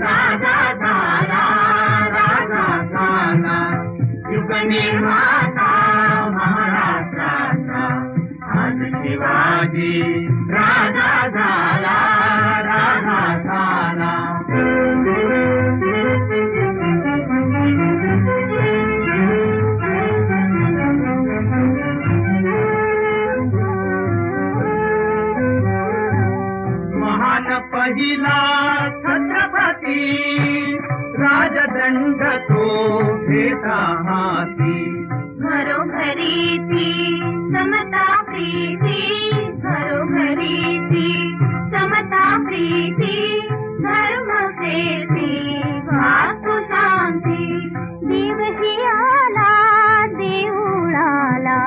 राजा झाला राजा झाला युग निर्माता महाराष्ट्राचा आज शिवाजी राजा झाला राजा झाला पहिला छत्रपती राजदंड तो घेता हाती घरोघरी ती समता प्रीती घरोघरी ती समता प्रीती धर्म प्रीती वास्तु शांती देवही आला देऊळाला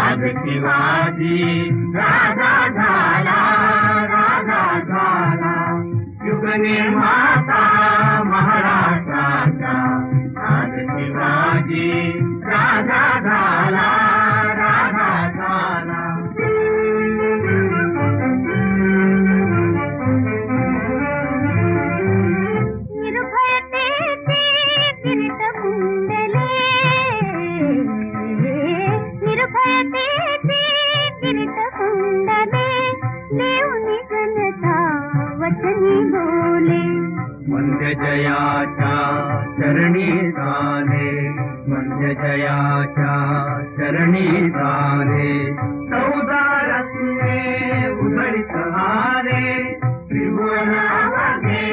आज शिवाजी राजा झाला राजा झाला युग निर्माता महाराष्ट्राचा आज शिवाजी राजा झाला राजा झाला निर्भयतेचे किरीट कुंडले निर्भयतेचे किरीट कुंडले देऊनी जनता वचनी बोले वंद्य जयाच्या चरणी झाले वंद्य जयाच्या चरणी झाले 14 रत्ने उधळीत हारे त्रिभुवनामध्ये